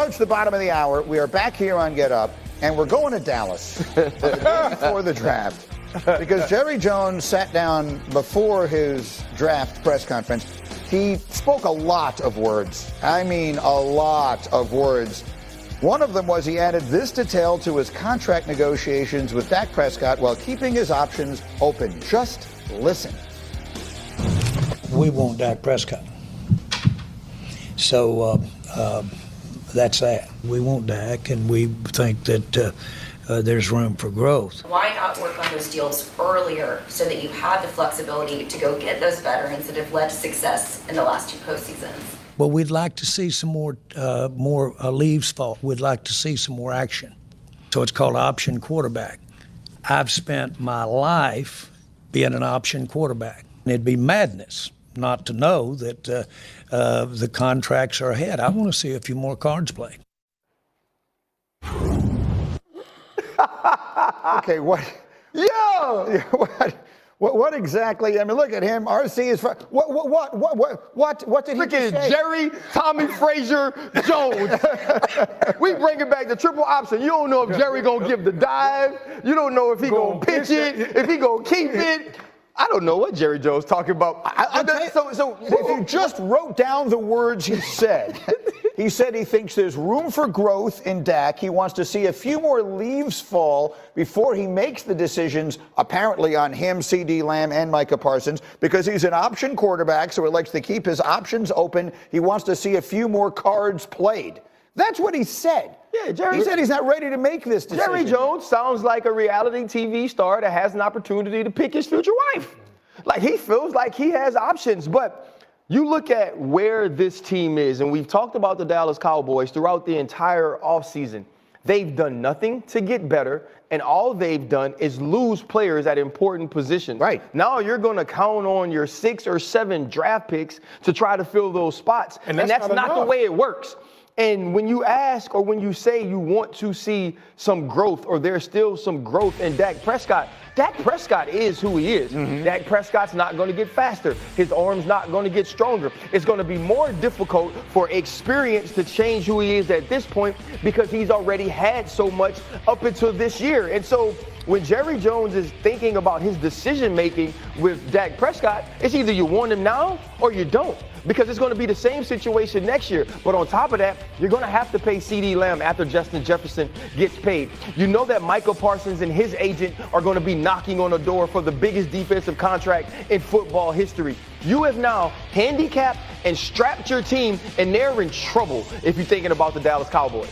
Approach the bottom of the hour. We are back here on Get Up, and we're going to Dallas before the draft because Jerry Jones sat down before his draft press conference. He spoke a lot of words. I mean, a lot of words. One of them was he added this detail to his contract negotiations with Dak Prescott while keeping his options open. Just listen. We want Dak Prescott. So that's that. We want Dak, and we think that there's room for growth. Why not work on those deals earlier so that you have the flexibility to go get those veterans that have led to success in the last two postseasons? Well, we'd like to see some more leaves fall. We'd like to see some more action. So it's called option quarterback. I've spent my life being an option quarterback. And it'd be madness not to know that the contracts are ahead. I want to see a few more cards played. Okay, what? Yo! What exactly? I mean, look at him. RC is. What did he Look at say? Jerry, Tommy Frazier, Jones. We bring it back to triple option. You don't know if Jerry gonna give the dive. You don't know if he gonna pitch it, if he gonna keep it. I don't know what Jerry Jones talking about. So if you just wrote down the words he said he thinks there's room for growth in Dak. He wants to see a few more leaves fall before he makes the decisions, apparently on him, C.D. Lamb, and Micah Parsons, because he's an option quarterback, so he likes to keep his options open. He wants to see a few more cards played. That's what he said. Yeah, Jerry. He said he's not ready to make this decision. Jerry Jones sounds like a reality TV star that has an opportunity to pick his future wife. Like, he feels like he has options, but you look at where this team is, and we've talked about the Dallas Cowboys throughout the entire offseason. They've done nothing to get better, and all they've done is lose players at important positions. Right. Now you're going to count on your 6 or 7 draft picks to try to fill those spots, and that's not the way it works. And when you ask or when you say you want to see some growth or there's still some growth in Dak Prescott is who he is. Mm-hmm. Dak Prescott's not going to get faster. His arm's not going to get stronger. It's going to be more difficult for experience to change who he is at this point because he's already had so much up until this year. And so when Jerry Jones is thinking about his decision-making with Dak Prescott, it's either you want him now or you don't. Because it's going to be the same situation next year. But on top of that, you're going to have to pay C.D. Lamb after Justin Jefferson gets paid. You know that Michael Parsons and his agent are going to be knocking on the door for the biggest defensive contract in football history. You have now handicapped and strapped your team, and they're in trouble if you're thinking about the Dallas Cowboys.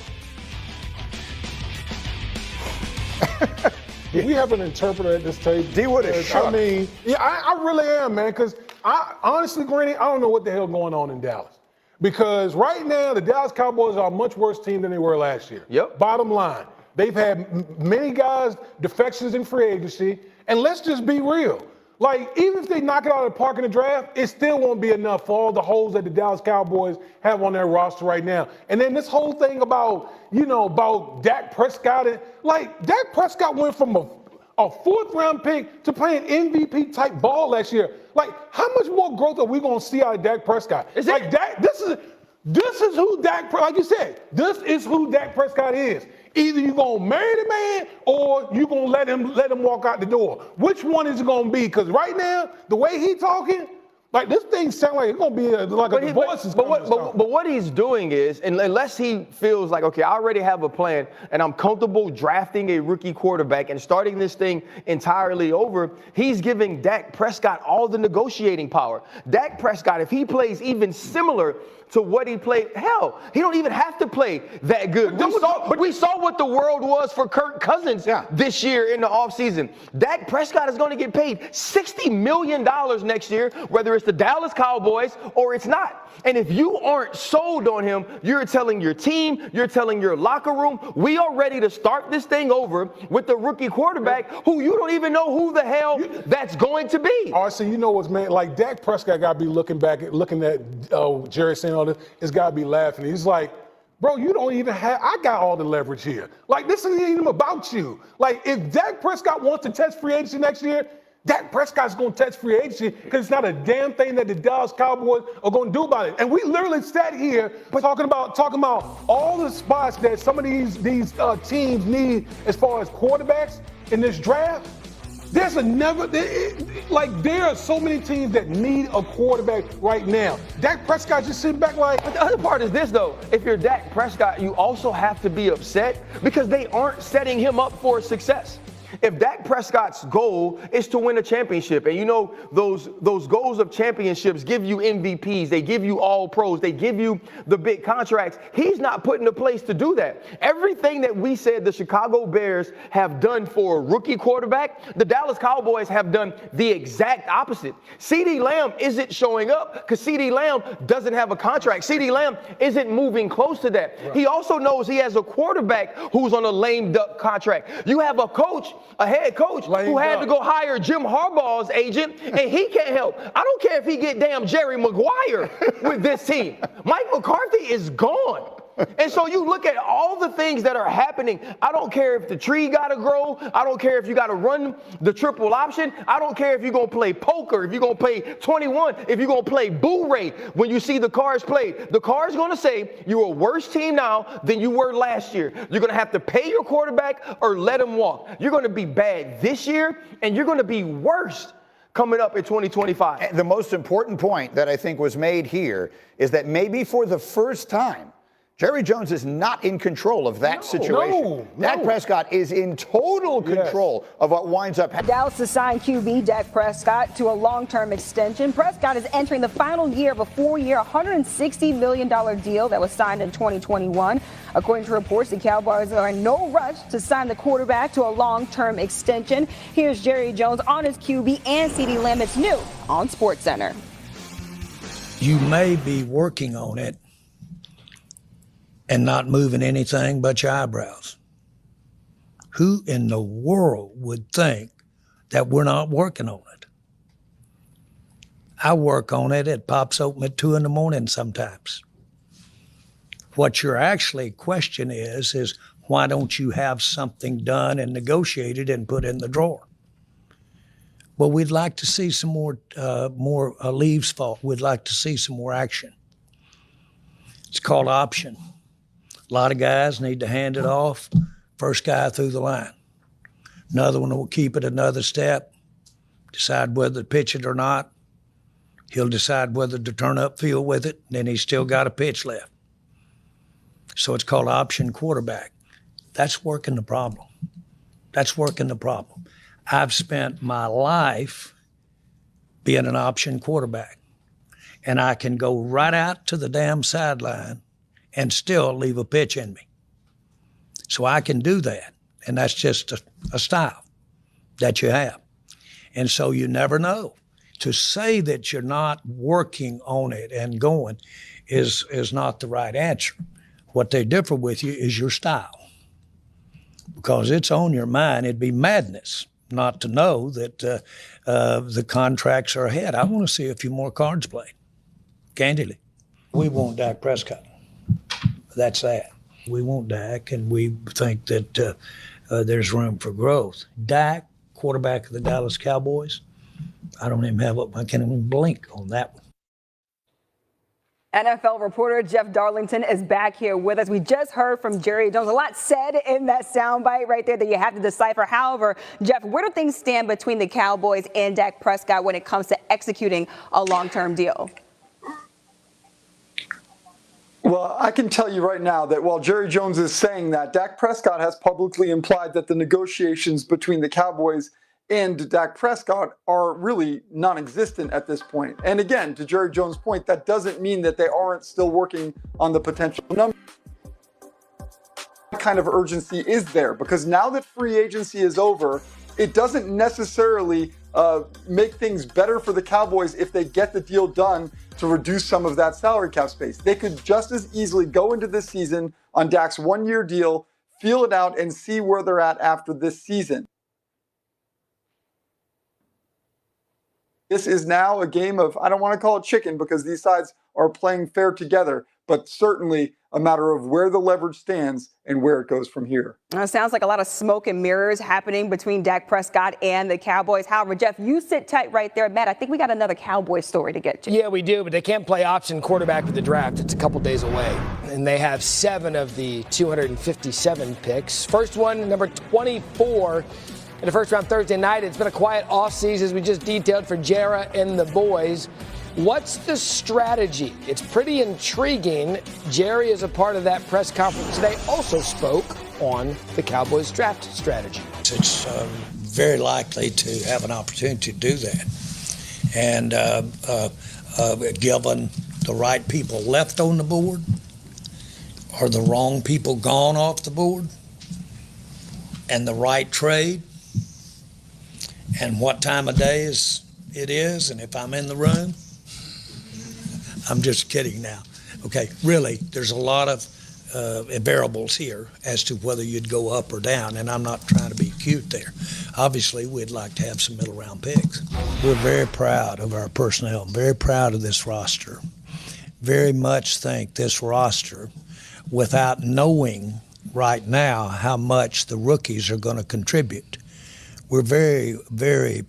Do we have an interpreter at this table? D would have shot. I mean, yeah, I really am, man, because I honestly, Granny, I don't know what the hell going on in Dallas. Because right now, the Dallas Cowboys are a much worse team than they were last year. Yep. Bottom line, they've had many guys, defections in free agency, and let's just be real. Like, even if they knock it out of the park in the draft, it still won't be enough for all the holes that the Dallas Cowboys have on their roster right now. And then this whole thing about, about Dak Prescott. Dak Prescott went from a fourth-round pick to playing MVP-type ball last year. Like, how much more growth are we going to see out of Dak Prescott? This is who Dak, like you said, this is who Dak Prescott is. Either you're going to marry the man or you're going to let him walk out the door. Which one is it going to be? Because right now, the way he talking, like, this thing sounds like it's going to be a divorce. But what he's doing is, unless he feels like, okay, I already have a plan and I'm comfortable drafting a rookie quarterback and starting this thing entirely over, he's giving Dak Prescott all the negotiating power. Dak Prescott, if he plays even similar to what he played, hell, he don't even have to play that good. We saw what the world was for Kirk Cousins this year in the offseason. Dak Prescott is going to get paid $60 million next year, whether it's the Dallas Cowboys or it's not. And if you aren't sold on him, you're telling your team, you're telling your locker room, we are ready to start this thing over with the rookie quarterback who you don't even know who the hell that's going to be. RC, you know what's, man, like Dak Prescott got to be looking at Jerry saying all this, it's got to be laughing. He's like, bro, you don't even have, I got all the leverage here. Like, this isn't even about you. Like, if Dak Prescott wants to test free agency next year, Dak Prescott's going to touch free agency because it's not a damn thing that the Dallas Cowboys are going to do about it. And we literally sat here talking about all the spots that some of these teams need as far as quarterbacks in this draft. There are so many teams that need a quarterback right now. Dak Prescott just sitting back like. But the other part is this, though. If you're Dak Prescott, you also have to be upset because they aren't setting him up for success. If Dak Prescott's goal is to win a championship, and you know those goals of championships give you MVPs, they give you all pros, they give you the big contracts, he's not put in a place to do that. Everything that we said the Chicago Bears have done for a rookie quarterback, the Dallas Cowboys have done the exact opposite. CeeDee Lamb isn't showing up because CeeDee Lamb doesn't have a contract. CeeDee Lamb isn't moving close to that. Right. He also knows he has a quarterback who's on a lame duck contract. You have a head coach who had to go hire Jim Harbaugh's agent, and he can't help. I don't care if he get damn Jerry Maguire with this team. Mike McCarthy is gone. And so you look at all the things that are happening. I don't care if the tree got to grow. I don't care if you got to run the triple option. I don't care if you're going to play poker, if you're going to play 21, if you're going to play boo rate when you see the cards played. The card's going to say you're a worse team now than you were last year. You're going to have to pay your quarterback or let him walk. You're going to be bad this year, and you're going to be worse coming up in 2025. The most important point that I think was made here is that maybe for the first time, Jerry Jones is not in control of that situation. No. Dak Prescott is in total control of what winds up happening. Dallas assigned QB Dak Prescott to a long-term extension. Prescott is entering the final year of a 4-year, $160 million deal that was signed in 2021. According to reports, the Cowboys are in no rush to sign the quarterback to a long-term extension. Here's Jerry Jones on his QB and CeeDee Lamb. It's new on SportsCenter. You may be working on it and not moving anything but your eyebrows. Who in the world would think that we're not working on it? I work on it. It pops open at 2 a.m. sometimes. What your actually question is why don't you have something done and negotiated and put in the drawer? Well, we'd like to see some more leaves fall. We'd like to see some more action. It's called option. A lot of guys need to hand it off. First guy through the line. Another one will keep it another step, decide whether to pitch it or not. He'll decide whether to turn upfield with it, then he's still got a pitch left. So it's called option quarterback. That's working the problem. That's working the problem. I've spent my life being an option quarterback, and I can go right out to the damn sideline and still leave a pitch in me. So I can do that, and that's just a style that you have. And so you never know. To say that you're not working on it and going is not the right answer. What they differ with you is your style, because it's on your mind. It'd be madness not to know that the contracts are ahead. I want to see a few more cards played, candidly. We want Dak Prescott. That's that. We want Dak, and we think that there's room for growth. Dak, quarterback of the Dallas Cowboys, I don't even have I can't even blink on that one. NFL reporter Jeff Darlington is back here with us. We just heard from Jerry Jones. A lot said in that soundbite right there that you have to decipher. However, Jeff, where do things stand between the Cowboys and Dak Prescott when it comes to executing a long-term deal? Well, I can tell you right now that while Jerry Jones is saying that, Dak Prescott has publicly implied that the negotiations between the Cowboys and Dak Prescott are really non-existent at this point. And again, to Jerry Jones' point, that doesn't mean that they aren't still working on the potential number. What kind of urgency is there? Because now that free agency is over, it doesn't necessarily make things better for the Cowboys if they get the deal done to reduce some of that salary cap space. They could just as easily go into this season on Dak's one-year deal, feel it out, and see where they're at after this season. This is now a game of, I don't want to call it chicken because these sides are playing fair together, but certainly a matter of where the leverage stands and where it goes from here. Sounds like a lot of smoke and mirrors happening between Dak Prescott and the Cowboys. However, Jeff, you sit tight right there. Matt, I think we got another Cowboys story to get to. Yeah, we do, but they can't play option quarterback with the draft. It's a couple days away. And they have 7 of the 257 picks. First one, number 24 in the first round Thursday night. It's been a quiet offseason, as we just detailed, for Jara and the boys. What's the strategy? It's pretty intriguing. Jerry, is a part of that press conference today, also spoke on the Cowboys draft strategy. It's very likely to have an opportunity to do that. And given the right people left on the board or the wrong people gone off the board and the right trade and what time of day it is and if I'm in the room. I'm just kidding now. Okay, really, there's a lot of variables here as to whether you'd go up or down, and I'm not trying to be cute there. Obviously, we'd like to have some middle-round picks. We're very proud of our personnel, very proud of this roster. Very much think this roster, without knowing right now how much the rookies are going to contribute, we're very, very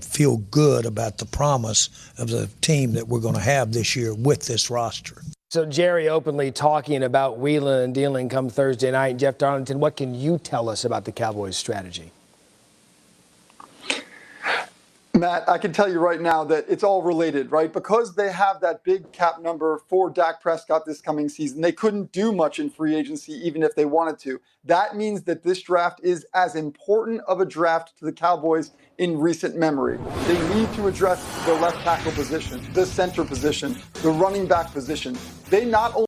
feel good about the promise of the team that we're going to have this year with this roster. So Jerry openly talking about wheeling and dealing come Thursday night. And Jeff Darlington, what can you tell us about the Cowboys' strategy? Matt, I can tell you right now that it's all related, right? Because they have that big cap number for Dak Prescott this coming season, they couldn't do much in free agency even if they wanted to. That means that this draft is as important of a draft to the Cowboys in recent memory. They need to address the left tackle position, the center position, the running back position. They not only